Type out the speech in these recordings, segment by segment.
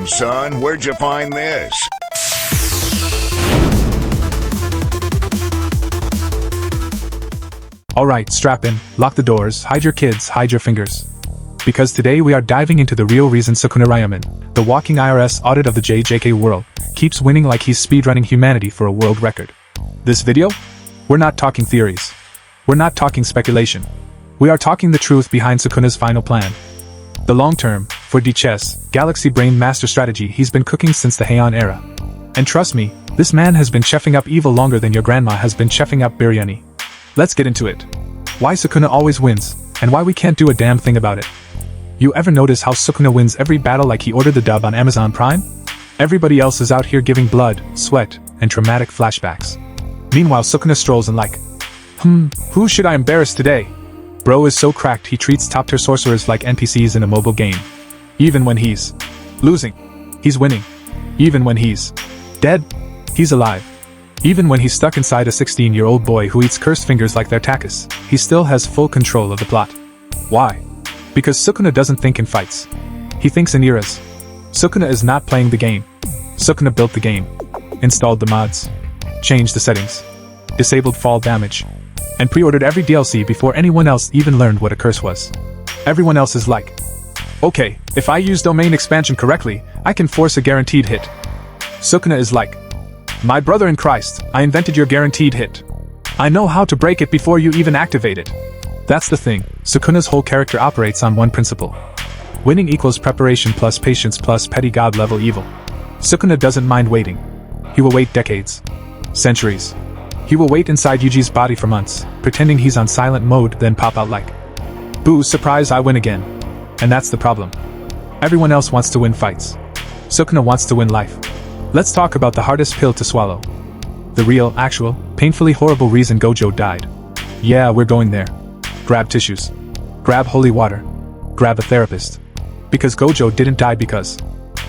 Damn, son, where'd you find this? Alright, strap in, lock the doors, hide your kids, hide your fingers. Because today we are diving into the real reason Sukuna Ryaman, the walking IRS audit of the JJK world, keeps winning like he's speedrunning humanity for a world record. This video? We're not talking theories. We're not talking speculation. We are talking the truth behind Sukuna's final plan. The long-term, for chess, galaxy brain master strategy he's been cooking since the Heian era. And trust me, this man has been chefing up evil longer than your grandma has been chefing up biryani. Let's get into it. Why Sukuna always wins, and why we can't do a damn thing about it. You ever notice how Sukuna wins every battle like he ordered the dub on Amazon Prime? Everybody else is out here giving blood, sweat, and traumatic flashbacks. Meanwhile Sukuna strolls and like, who should I embarrass today? Bro is so cracked he treats top-tier sorcerers like NPCs in a mobile game. Even when he's losing, he's winning. Even when he's dead, he's alive. Even when he's stuck inside a 16-year-old boy who eats cursed fingers like they're tacos, he still has full control of the plot. Why? Because Sukuna doesn't think in fights. He thinks in eras. Sukuna is not playing the game. Sukuna built the game, installed the mods, changed the settings, disabled fall damage, and pre-ordered every DLC before anyone else even learned what a curse was. Everyone else is like, okay, if I use domain expansion correctly, I can force a guaranteed hit. Sukuna is like, my brother in Christ, I invented your guaranteed hit. I know how to break it before you even activate it. That's the thing, Sukuna's whole character operates on one principle. Winning equals preparation plus patience plus petty god level evil. Sukuna doesn't mind waiting. He will wait decades. Centuries. He will wait inside Yuji's body for months, pretending he's on silent mode, then pop out like, boo, surprise, I win again. And that's the problem. Everyone else wants to win fights. Sukuna wants to win life. Let's talk about the hardest pill to swallow. The real, actual, painfully horrible reason Gojo died. Yeah, we're going there. Grab tissues. Grab holy water. Grab a therapist. Because Gojo didn't die because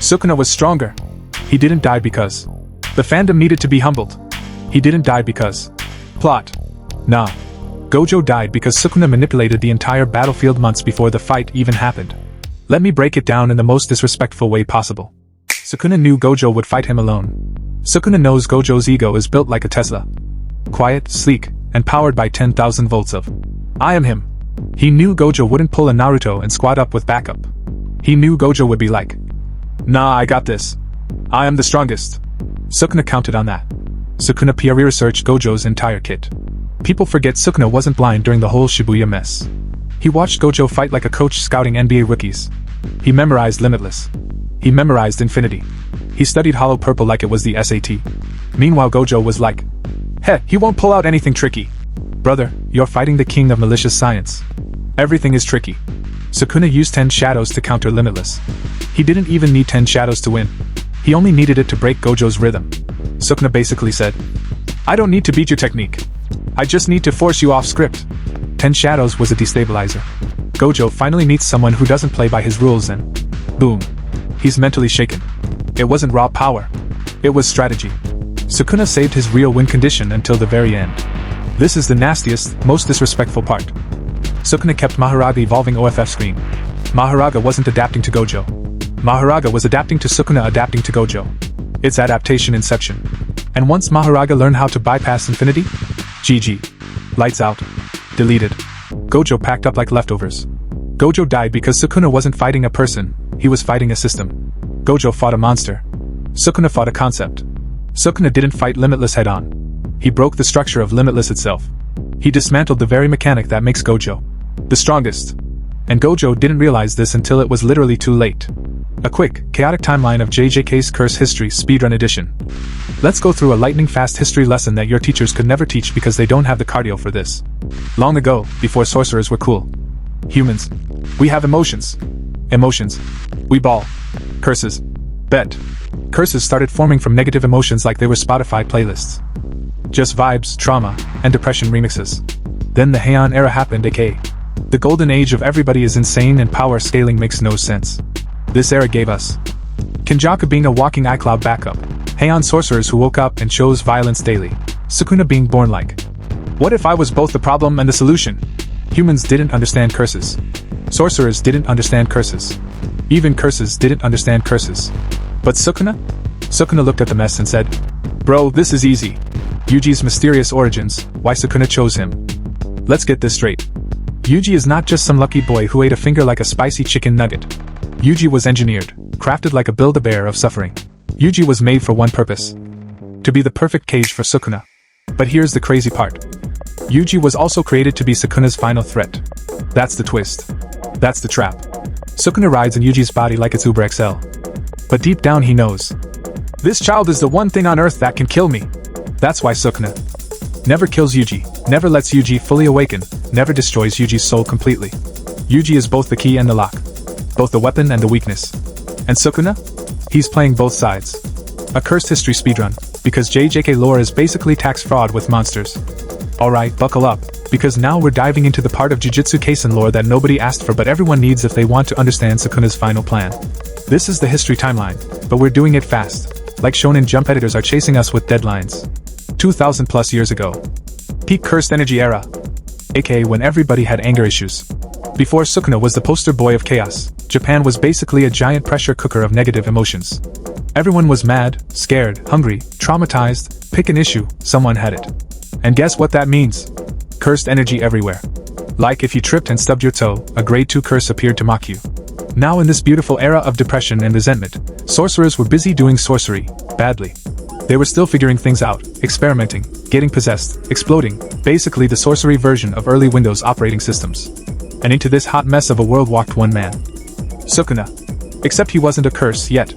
Sukuna was stronger. He didn't die because the fandom needed to be humbled. He didn't die because plot. Nah. Gojo died because Sukuna manipulated the entire battlefield months before the fight even happened. Let me break it down in the most disrespectful way possible. Sukuna knew Gojo would fight him alone. Sukuna knows Gojo's ego is built like a Tesla. Quiet, sleek, and powered by 10,000 volts of I am him. He knew Gojo wouldn't pull a Naruto and squad up with backup. He knew Gojo would be like, nah, I got this. I am the strongest. Sukuna counted on that. Sukuna PRE researched Gojo's entire kit. People forget Sukuna wasn't blind during the whole Shibuya mess. He watched Gojo fight like a coach scouting NBA rookies. He memorized Limitless. He memorized Infinity. He studied Hollow Purple like it was the SAT. Meanwhile Gojo was like, heh, he won't pull out anything tricky. Brother, you're fighting the king of malicious science. Everything is tricky. Sukuna used 10 shadows to counter Limitless. He didn't even need 10 shadows to win. He only needed it to break Gojo's rhythm. Sukuna basically said, I don't need to beat your technique. I just need to force you off script. 10 shadows was a destabilizer. Gojo finally meets someone who doesn't play by his rules and boom. He's mentally shaken. It wasn't raw power. It was strategy. Sukuna saved his real win condition until the very end. This is the nastiest, most disrespectful part. Sukuna kept Maharaga evolving OFF screen. Maharaga wasn't adapting to Gojo. Maharaga was adapting to Sukuna adapting to Gojo. It's adaptation inception. And once Maharaga learned how to bypass infinity, GG. Lights out. Deleted. Gojo packed up like leftovers. Gojo died because Sukuna wasn't fighting a person, he was fighting a system. Gojo fought a monster. Sukuna fought a concept. Sukuna didn't fight Limitless head-on. He broke the structure of Limitless itself. He dismantled the very mechanic that makes Gojo the strongest. And Gojo didn't realize this until it was literally too late. A quick, chaotic timeline of JJK's Curse History Speedrun Edition. Let's go through a lightning-fast history lesson that your teachers could never teach because they don't have the cardio for this. Long ago, before sorcerers were cool. Humans. We have emotions. Emotions. We bawl. Curses. Bet. Curses started forming from negative emotions like they were Spotify playlists. Just vibes, trauma, and depression remixes. Then the Heian era happened, aka the golden age of everybody is insane and power scaling makes no sense. This era gave us Kinjaka being a walking iCloud backup, Heian sorcerers who woke up and chose violence daily, Sukuna being born like, what if I was both the problem and the solution? Humans didn't understand curses. Sorcerers didn't understand curses. Even curses didn't understand curses. But Sukuna? Sukuna looked at the mess and said, "Bro, this is easy. Yuji's mysterious origins, why Sukuna chose him. Let's get this straight. Yuji is not just some lucky boy who ate a finger like a spicy chicken nugget. Yuji was engineered, crafted like a Build-A-Bear of suffering. Yuji was made for one purpose. To be the perfect cage for Sukuna. But here's the crazy part. Yuji was also created to be Sukuna's final threat. That's the twist. That's the trap. Sukuna rides in Yuji's body like it's Uber XL. But deep down he knows. This child is the one thing on earth that can kill me. That's why Sukuna never kills Yuji, never lets Yuji fully awaken, never destroys Yuji's soul completely. Yuji is both the key and the lock. Both the weapon and the weakness. And Sukuna? He's playing both sides. A cursed history speedrun, because JJK lore is basically tax fraud with monsters. Alright, buckle up, because now we're diving into the part of Jujutsu Kaisen lore that nobody asked for but everyone needs if they want to understand Sukuna's final plan. This is the history timeline, but we're doing it fast, like Shonen Jump editors are chasing us with deadlines. 2,000 plus years ago. Peak Cursed Energy Era. aka when everybody had anger issues. Before Sukuna was the poster boy of chaos, Japan was basically a giant pressure cooker of negative emotions. Everyone was mad, scared, hungry, traumatized, pick an issue, someone had it. And guess what that means? Cursed energy everywhere. Like if you tripped and stubbed your toe, a grade 2 curse appeared to mock you. Now in this beautiful era of depression and resentment, sorcerers were busy doing sorcery, badly. They were still figuring things out, experimenting, getting possessed, exploding, basically the sorcery version of early Windows operating systems. And into this hot mess of a world walked one man. Sukuna. Except he wasn't a curse yet.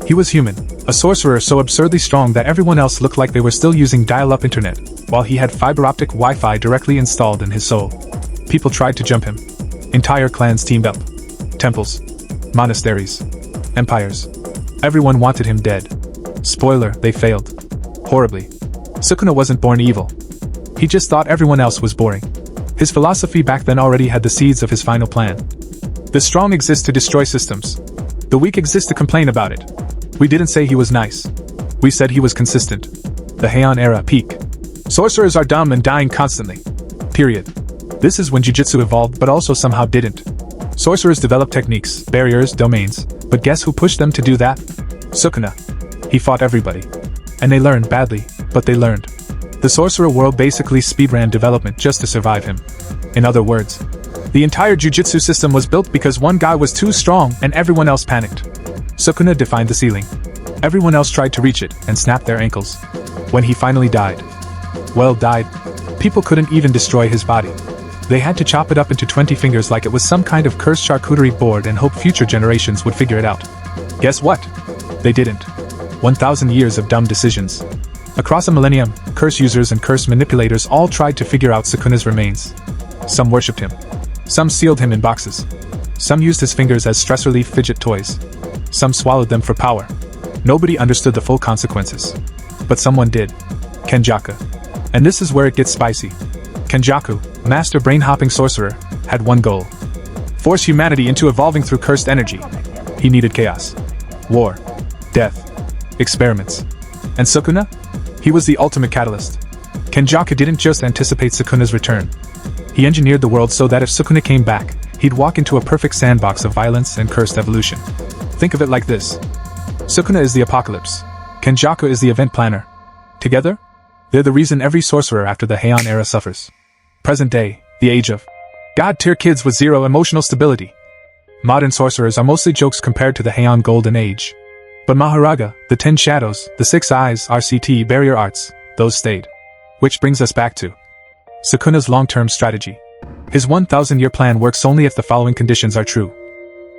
He was human, a sorcerer so absurdly strong that everyone else looked like they were still using dial-up internet, while he had fiber-optic Wi-Fi directly installed in his soul. People tried to jump him. Entire clans teamed up. Temples. Monasteries. Empires. Everyone wanted him dead. Spoiler, they failed. Horribly. Sukuna wasn't born evil. He just thought everyone else was boring. His philosophy back then already had the seeds of his final plan. The strong exist to destroy systems. The weak exist to complain about it. We didn't say he was nice. We said he was consistent. The Heian era peak. Sorcerers are dumb and dying constantly. Period. This is when Jujutsu evolved but also somehow didn't. Sorcerers developed techniques, barriers, domains, but guess who pushed them to do that? Sukuna. He fought everybody. And they learned badly, but they learned. The sorcerer world basically speedran development just to survive him. In other words, the entire Jujutsu system was built because one guy was too strong and everyone else panicked. Sukuna defined the ceiling. Everyone else tried to reach it and snapped their ankles. When he finally died. Well, died. People couldn't even destroy his body. They had to chop it up into 20 fingers like it was some kind of cursed charcuterie board and hope future generations would figure it out. Guess what? They didn't. 1,000 years of dumb decisions. Across a millennium, curse users and curse manipulators all tried to figure out Sukuna's remains. Some worshipped him. Some sealed him in boxes. Some used his fingers as stress relief fidget toys. Some swallowed them for power. Nobody understood the full consequences. But someone did. Kenjaku. And this is where it gets spicy. Kenjaku, master brain-hopping sorcerer, had one goal. Force humanity into evolving through cursed energy. He needed chaos. War. Death. Experiments. And Sukuna? He was the ultimate catalyst. Kenjaku didn't just anticipate Sukuna's return. He engineered the world so that if Sukuna came back, he'd walk into a perfect sandbox of violence and cursed evolution. Think of it like this. Sukuna is the apocalypse. Kenjaku is the event planner. Together, they're the reason every sorcerer after the Heian era suffers. Present day, the age of God-tier kids with zero emotional stability. Modern sorcerers are mostly jokes compared to the Heian Golden Age. But Maharaga, the 10 Shadows, the 6 Eyes, RCT, Barrier Arts, those stayed. Which brings us back to Sukuna's long-term strategy. His 1,000-year plan works only if the following conditions are true.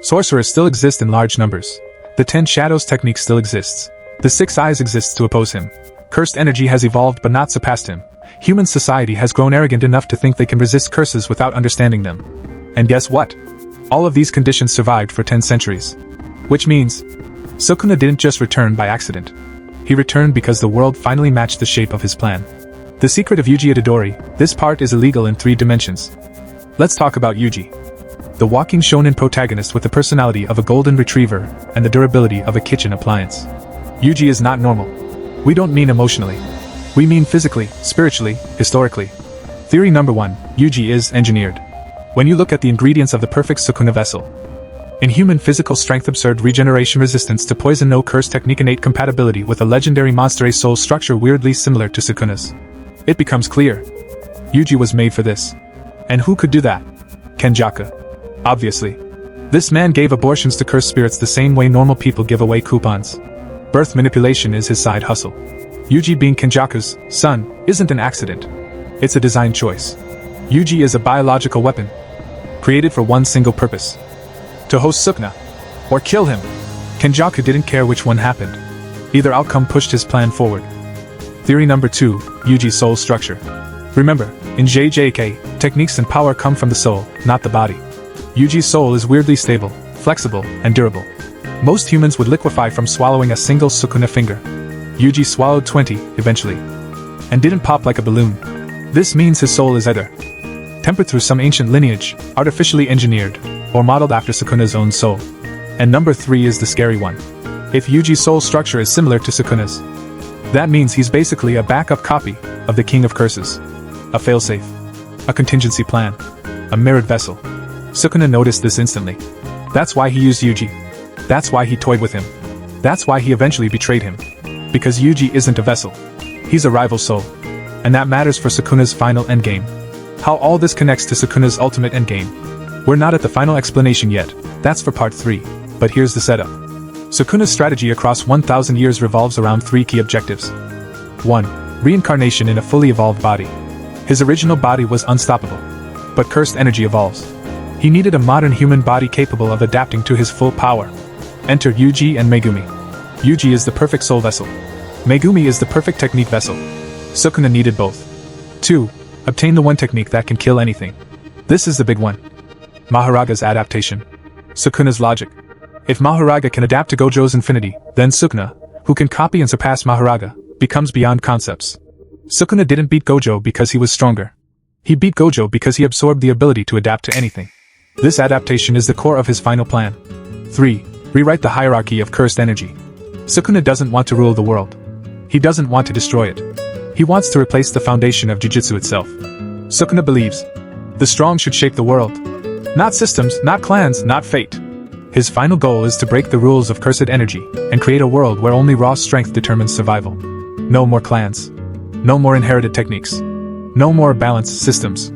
Sorcerers still exist in large numbers. The 10 Shadows technique still exists. The 6 Eyes exists to oppose him. Cursed energy has evolved but not surpassed him. Human society has grown arrogant enough to think they can resist curses without understanding them. And guess what? All of these conditions survived for 10 centuries. Which means Sukuna didn't just return by accident. He returned because the world finally matched the shape of his plan. The secret of Yuji Itadori, this part is illegal in 3 dimensions. Let's talk about Yuji. The walking shonen protagonist with the personality of a golden retriever and the durability of a kitchen appliance. Yuji is not normal. We don't mean emotionally. We mean physically, spiritually, historically. Theory number 1, Yuji is engineered. When you look at the ingredients of the perfect Sukuna vessel, Inhuman physical strength, absurd regeneration, resistance to poison, no curse technique, innate compatibility with a legendary monster, a soul structure weirdly similar to Sukuna's. It becomes clear. Yuji was made for this. And who could do that? Kenjaku. Obviously. This man gave abortions to cursed spirits the same way normal people give away coupons. Birth manipulation is his side hustle. Yuji being Kenjaku's son isn't an accident. It's a design choice. Yuji is a biological weapon, created for one single purpose: to host Sukuna, or kill him. Kenjaku didn't care which one happened. Either outcome pushed his plan forward. Theory number 2, Yuji's soul structure. Remember, in JJK, techniques and power come from the soul, not the body. Yuji's soul is weirdly stable, flexible, and durable. Most humans would liquefy from swallowing a single Sukuna finger. Yuji swallowed 20, eventually. And didn't pop like a balloon. This means his soul is either tempered through some ancient lineage, artificially engineered, or modeled after Sukuna's own soul. And number 3 is the scary one. If Yuji's soul structure is similar to Sukuna's, that means he's basically a backup copy of the King of Curses. A failsafe. A contingency plan. A mirrored vessel. Sukuna noticed this instantly. That's why he used Yuji. That's why he toyed with him. That's why he eventually betrayed him. Because Yuji isn't a vessel. He's a rival soul. And that matters for Sukuna's final endgame. How all this connects to Sukuna's ultimate endgame. We're not at the final explanation yet, that's for part 3, but here's the setup. Sukuna's strategy across 1,000 years revolves around 3 key objectives. 1. Reincarnation in a fully evolved body. His original body was unstoppable. But cursed energy evolves. He needed a modern human body capable of adapting to his full power. Enter Yuji and Megumi. Yuji is the perfect soul vessel. Megumi is the perfect technique vessel. Sukuna needed both. 2. Obtain the one technique that can kill anything. This is the big one. Maharaga's adaptation. Sukuna's logic. If Maharaga can adapt to Gojo's infinity, then Sukuna, who can copy and surpass Maharaga, becomes beyond concepts. Sukuna didn't beat Gojo because he was stronger. He beat Gojo because he absorbed the ability to adapt to anything. This adaptation is the core of his final plan. 3. Rewrite the hierarchy of cursed energy. Sukuna doesn't want to rule the world. He doesn't want to destroy it. He wants to replace the foundation of Jujutsu itself. Sukuna believes the strong should shape the world. Not systems, not clans, not fate. His final goal is to break the rules of cursed energy and create a world where only raw strength determines survival. No more clans. No more inherited techniques. No more balanced systems.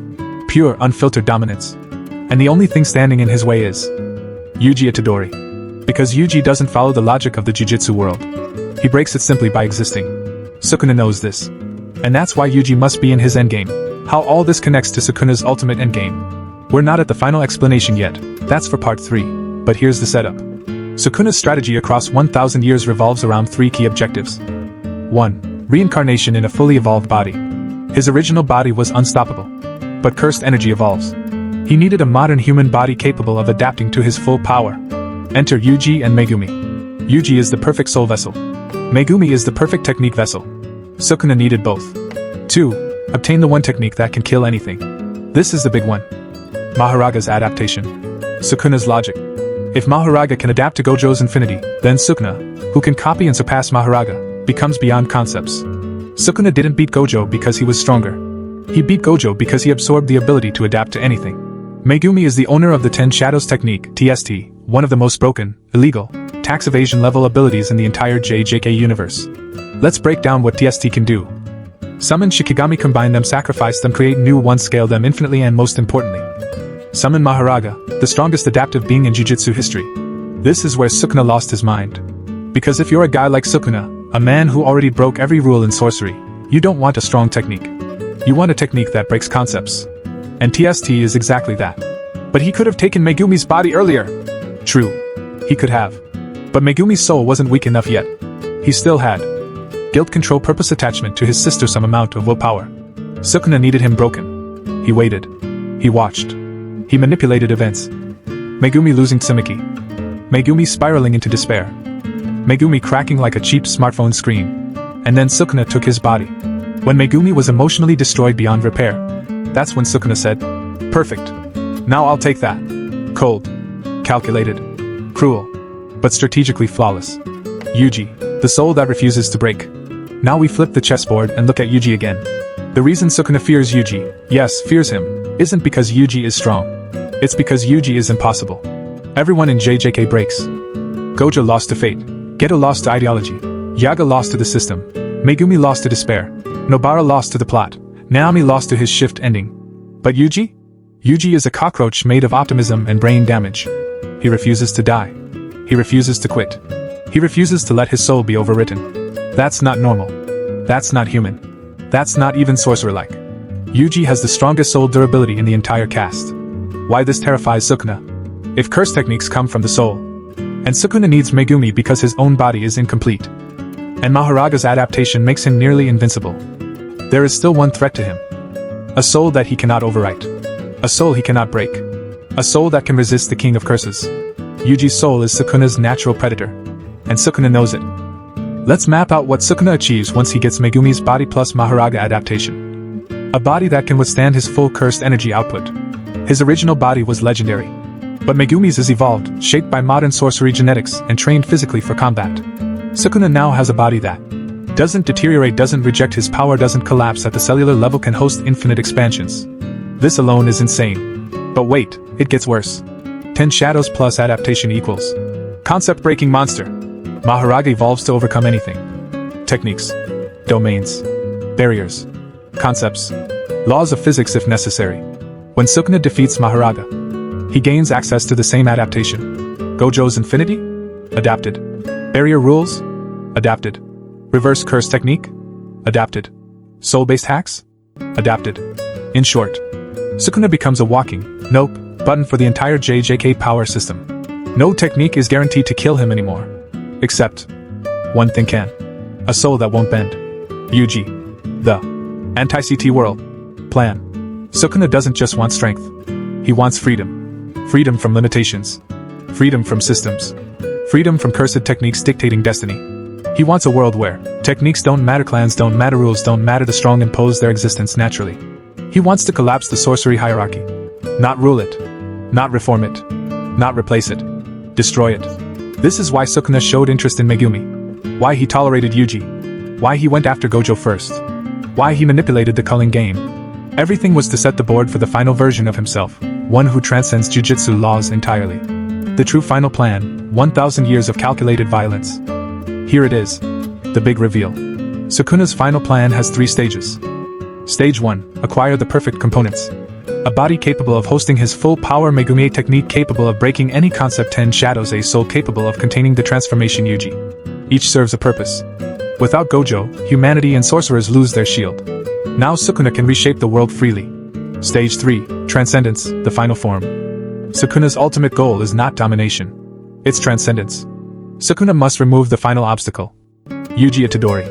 Pure, unfiltered dominance. And the only thing standing in his way is Yuji Itadori. Because Yuji doesn't follow the logic of the Jujutsu world. He breaks it simply by existing. Sukuna knows this. And that's why Yuji must be in his endgame. How all this connects to Sukuna's ultimate endgame. We're not at the final explanation yet, that's for part 3, but here's the setup. Sukuna's strategy across 1,000 years revolves around 3 key objectives. 1. Reincarnation in a fully evolved body. His original body was unstoppable. But cursed energy evolves. He needed a modern human body capable of adapting to his full power. Enter Yuji and Megumi. Yuji is the perfect soul vessel. Megumi is the perfect technique vessel. Sukuna needed both. 2. Obtain the one technique that can kill anything. This is the big one. Maharaga's adaptation. Sukuna's logic. If Maharaga can adapt to Gojo's infinity, then Sukuna, who can copy and surpass Maharaga, becomes beyond concepts. Sukuna didn't beat Gojo because he was stronger. He beat Gojo because he absorbed the ability to adapt to anything. Megumi is the owner of the 10 Shadows technique, TST, one of the most broken, illegal, tax evasion level abilities in the entire JJK universe. Let's break down what TST can do. Summon Shikigami, combine them, sacrifice them, create new ones, scale them infinitely, and most importantly, summon Maharaga, the strongest adaptive being in Jujutsu history. This is where Sukuna lost his mind. Because if you're a guy like Sukuna, a man who already broke every rule in sorcery, you don't want a strong technique. You want a technique that breaks concepts. And TST is exactly that. But he could have taken Megumi's body earlier. True. He could have. But Megumi's soul wasn't weak enough yet. He still had guilt, control, purpose, attachment to his sister, some amount of willpower. Sukuna needed him broken. He waited. He watched. He manipulated events. Megumi losing Tsumiki. Megumi spiraling into despair. Megumi cracking like a cheap smartphone screen. And then Sukuna took his body. When Megumi was emotionally destroyed beyond repair, that's when Sukuna said, "Perfect. Now I'll take that." Cold. Calculated. Cruel. But strategically flawless. Yuji, the soul that refuses to break. Now we flip the chessboard and look at Yuji again. The reason Sukuna fears Yuji, yes, fears him, isn't because Yuji is strong. It's because Yuji is impossible. Everyone in JJK breaks. Gojo lost to fate. Geto lost to ideology. Yaga lost to the system. Megumi lost to despair. Nobara lost to the plot. Naomi lost to his shift ending. But Yuji? Yuji is a cockroach made of optimism and brain damage. He refuses to die. He refuses to quit. He refuses to let his soul be overwritten. That's not normal. That's not human. That's not even sorcerer-like. Yuji has the strongest soul durability in the entire cast. Why this terrifies Sukuna? If curse techniques come from the soul, and Sukuna needs Megumi because his own body is incomplete, and Maharaga's adaptation makes him nearly invincible, there is still one threat to him. A soul that he cannot overwrite. A soul he cannot break. A soul that can resist the king of curses. Yuji's soul is Sukuna's natural predator, and Sukuna knows it. Let's map out what Sukuna achieves once he gets Megumi's body plus Maharaga adaptation. A body that can withstand his full cursed energy output. His original body was legendary, but Megumi's is evolved, shaped by modern sorcery genetics, and trained physically for combat. Sukuna now has a body that doesn't deteriorate, doesn't reject his power, doesn't collapse at the cellular level, can host infinite expansions. This alone is insane. But wait, it gets worse. 10 shadows plus adaptation equals concept-breaking monster. Maharaga evolves to overcome anything. Techniques, domains, barriers, concepts, laws of physics if necessary. When Sukuna defeats Maharaga, he gains access to the same adaptation. Gojo's infinity? Adapted. Barrier rules? Adapted. Reverse curse technique? Adapted. Soul-based hacks? Adapted. In short, Sukuna becomes a walking, nope, button for the entire JJK power system. No technique is guaranteed to kill him anymore. Except one thing can. A soul that won't bend. Yuji. The anti-CT world. Plan. Sukuna doesn't just want strength. He wants freedom. Freedom from limitations. Freedom from systems. Freedom from cursed techniques dictating destiny. He wants a world where techniques don't matter, clans don't matter, rules don't matter, the strong impose their existence naturally. He wants to collapse the sorcery hierarchy. Not rule it. Not reform it. Not replace it. Destroy it. This is why Sukuna showed interest in Megumi. Why he tolerated Yuji. Why he went after Gojo first. Why he manipulated the culling game. Everything was to set the board for the final version of himself, one who transcends Jujutsu laws entirely. The true final plan, 1,000 years of calculated violence. Here it is. The big reveal. Sukuna's final plan has 3 stages. Stage 1, acquire the perfect components. A body capable of hosting his full power, Megumi, a technique capable of breaking any concept, 10 shadows, a soul capable of containing the transformation Yuji. Each serves a purpose. Without Gojo, humanity and sorcerers lose their shield. Now Sukuna can reshape the world freely. Stage 3, transcendence, the final form. Sukuna's ultimate goal is not domination. It's transcendence. Sukuna must remove the final obstacle. Yuji Itadori.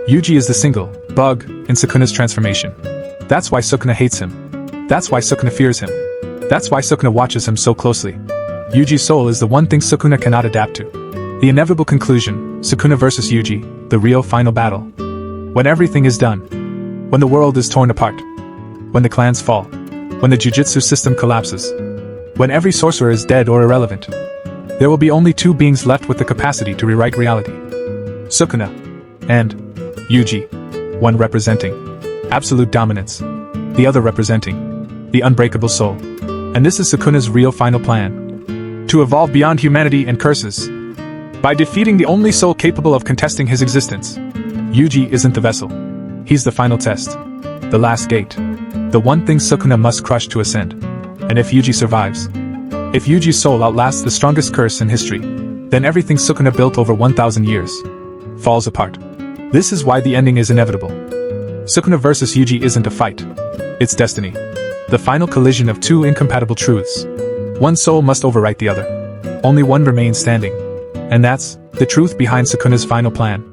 Yuji is the single bug in Sukuna's transformation. That's why Sukuna hates him. That's why Sukuna fears him. That's why Sukuna watches him so closely. Yuji's soul is the one thing Sukuna cannot adapt to. The inevitable conclusion, Sukuna versus Yuji, the real final battle. When everything is done. When the world is torn apart. When the clans fall. When the Jujutsu system collapses. When every sorcerer is dead or irrelevant. There will be only 2 beings left with the capacity to rewrite reality. Sukuna. And Yuji. One representing absolute dominance. The other representing the unbreakable soul. And this is Sukuna's real final plan. To evolve beyond humanity and curses. By defeating the only soul capable of contesting his existence. Yuji isn't the vessel. He's the final test. The last gate. The one thing Sukuna must crush to ascend. And if Yuji survives, if Yuji's soul outlasts the strongest curse in history, then everything Sukuna built over 1,000 years falls apart. This is why the ending is inevitable. Sukuna versus Yuji isn't a fight. It's destiny. The final collision of 2 incompatible truths. One soul must overwrite the other. Only one remains standing. And that's the truth behind Sukuna's final plan.